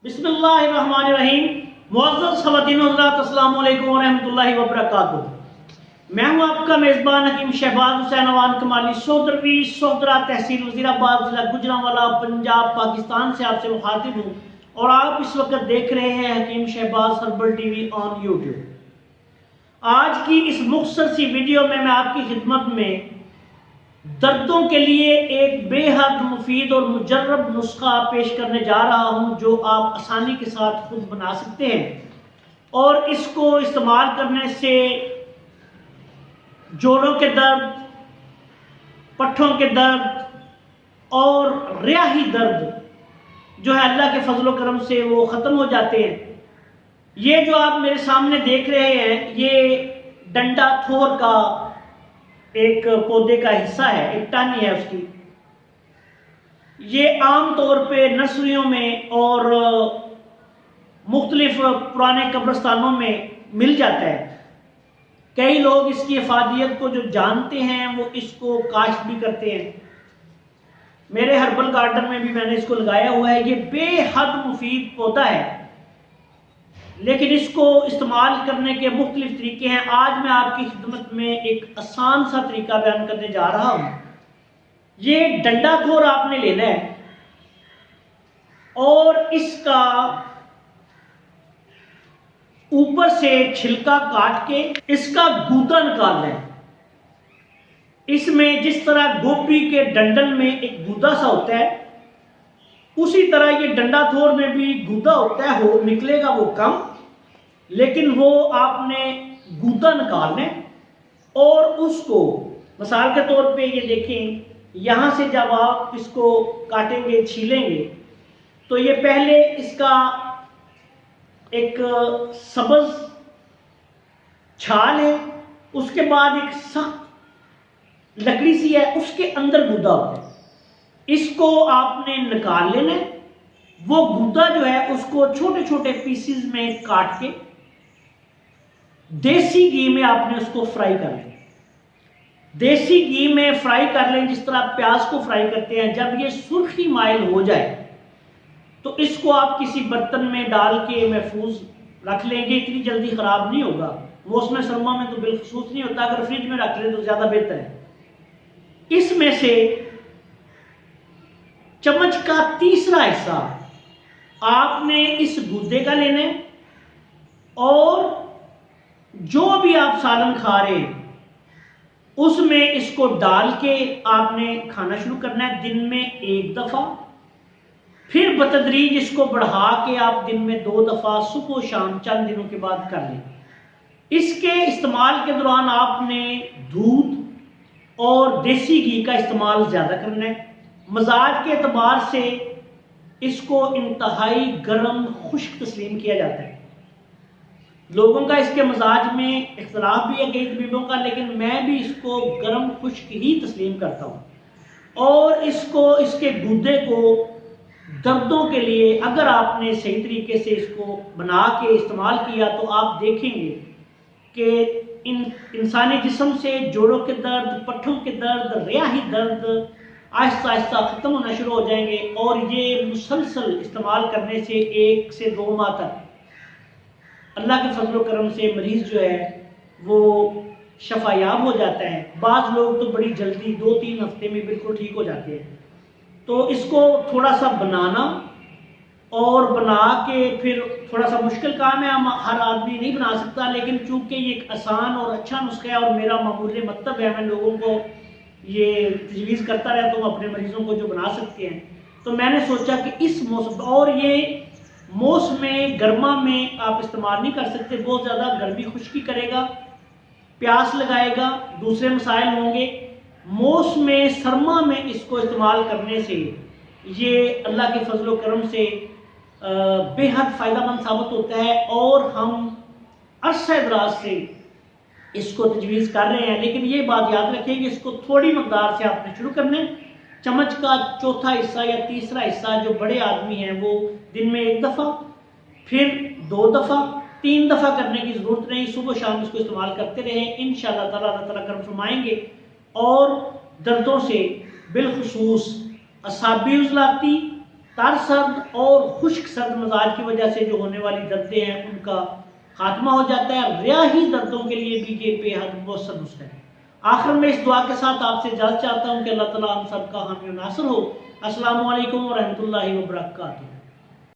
बिस्मिल्लाहिर्रहमानिर्रहीम। मुअज़्ज़ज़ ख़वातीन हज़रात, अस्सलामु अलैकुम व रहमतुल्लाहि व बरकातुहू। मैं हूँ आपका मेज़बान हकीम शहबाज हुसैन अवान कमाली, सोदरवी सोदरा तहसील वज़ीराबाद, जिला गुजरांवाला, पंजाब, पाकिस्तान से आपसे मुखातिब हूँ और आप इस वक्त देख रहे हैं Hakim Shahbaz herbal TV on YouTube. आज की इस मुख्तसर सी वीडियो में मैं आपकी खिदमत में दर्दों के लिए एक बेहद मुफीद और मुजर्रब नुस्खा पेश करने जा रहा हूं, जो आप आसानी के साथ खुद बना सकते हैं और इसको इस्तेमाल करने से जोड़ों के दर्द, पट्ठों के दर्द और रियाही दर्द जो है अल्लाह के फजल करम से वो ख़त्म हो जाते हैं। ये जो आप मेरे सामने देख रहे हैं, ये डंडा थोर का एक पौधे का हिस्सा है, एक टहनी है उसकी। ये आम तौर पे नर्सरियों में और मुख्तलिफ पुराने कब्रिस्तानों में मिल जाता है। कई लोग इसकी अफादियत को जो जानते हैं वो इसको काश्त भी करते हैं। मेरे हर्बल गार्डन में भी मैंने इसको लगाया हुआ है। ये बेहद मुफीद पौधा है, लेकिन इसको इस्तेमाल करने के मुख्तलिफ तरीके हैं। आज मैं आपकी खिदमत में एक आसान सा तरीका बयान करने जा रहा हूं। ये डंडा थोर आपने लेना है और इसका ऊपर से छिलका काट के इसका गूदा निकालना है। इसमें जिस तरह गोभी के डंडल में एक गूदा सा होता है, उसी तरह ये डंडा थोर में भी गूदा होता है। हो निकलेगा वो कम, लेकिन वो आपने गूदा निकालना है और उसको मिसाल के तौर पे ये देखें, यहां से जब आप इसको काटेंगे, छीलेंगे, तो ये पहले इसका एक सब्ज छाल है, उसके बाद एक सख्त लकड़ी सी है, उसके अंदर गूदा होता है। इसको आपने निकाल लेना है। वो गूदा जो है उसको छोटे छोटे पीसेस में काट के देसी घी में आपने उसको फ्राई कर लें। देसी घी में फ्राई कर लें, जिस तरह प्याज को फ्राई करते हैं। जब ये सुर्खी माइल हो जाए तो इसको आप किसी बर्तन में डाल के महफूज रख लेंगे। इतनी जल्दी खराब नहीं होगा, मौसम सरमा में तो बिलखसूस नहीं होता। अगर फ्रिज में रख लें तो ज्यादा बेहतर है। इसमें से चम्मच का तीसरा हिस्सा आपने इस गूदे का लेना है और जो भी आप सालन खा रहे हैं उसमें इसको डाल के आपने खाना शुरू करना है। दिन में एक दफा, फिर बतदरीज इसको बढ़ा के आप दिन में 2 दफा, सुबह शाम चंद दिनों के बाद कर लें। इसके इस्तेमाल के दौरान आपने दूध और देसी घी का इस्तेमाल ज्यादा करना है। मजाज के एतबार से इसको इंतहाई गर्म खुश्क तस्लीम किया जाता है। लोगों का इसके मजाज में इख्तलाफ भी है कई तबीबों का, लेकिन मैं भी इसको गर्म खुश्क ही तस्लीम करता हूँ। और इसको, इसके गूदे को दर्दों के लिए अगर आपने सही तरीके से इसको बना के इस्तेमाल किया तो आप देखेंगे कि इंसानी जिस्म से जोड़ों के दर्द, पट्ठों के दर्द, रियाही दर्द आहिस्ता आहिस्ता ख़त्म होना शुरू हो जाएंगे। और ये मुसलसल इस्तेमाल करने से 1 से 2 माह तक अल्लाह के फजल करम से मरीज जो है वो शफायाब हो जाता है। बाज़ लोग तो बड़ी जल्दी 2-3 हफ्ते में बिल्कुल ठीक हो जाते हैं। तो इसको थोड़ा सा बनाना और बना के फिर थोड़ा सा मुश्किल काम है, हर आदमी नहीं बना सकता, लेकिन चूंकि ये एक आसान और अच्छा नुस्खा है और मेरा मामूली मतलब है, मैं लोगों को ये तजवीज़ करता रहता हूँ अपने मरीजों को जो बना सकते हैं। तो मैंने सोचा कि इस मौसम, और ये मौसम गर्मा में आप इस्तेमाल नहीं कर सकते, बहुत ज़्यादा गर्मी खुश्की करेगा, प्यास लगाएगा, दूसरे मसाइल होंगे। मौसम सरमा में इसको इस्तेमाल करने से ये अल्लाह के फजल करम से बेहद फ़ायदेमंद साबित होता है और हम अरसे दराज से इसको तजवीज़ कर रहे हैं। लेकिन ये बात याद रखें कि इसको थोड़ी मकदार से आपने शुरू करना है। चम्मच का चौथा हिस्सा या तीसरा हिस्सा, जो बड़े आदमी हैं वो दिन में 1 दफ़ा, फिर 2 दफ़ा, 3 दफ़ा करने की ज़रूरत नहीं। सुबह शाम इसको इस्तेमाल करते रहें, इंशाअल्लाह ताला अल्लाह ताला करम फरमाएंगे और दर्दों से बिलखुसूस असाबी उज़लाती तर सर्द और खुश्क सर्द मजाज की वजह से जो होने वाली दर्दें हैं उनका खात्मा हो जाता है। रियाही दर्दों के लिए भी ये बेहद मौसर नुस्खा है। आखिर में इस दुआ के साथ आपसे इजाज़त चाहता हूँ कि अल्लाह ताला हम सब का हामी नासर हो। अस्सलामु अलैकुम व रहमतुल्लाहि व बरकातुहू।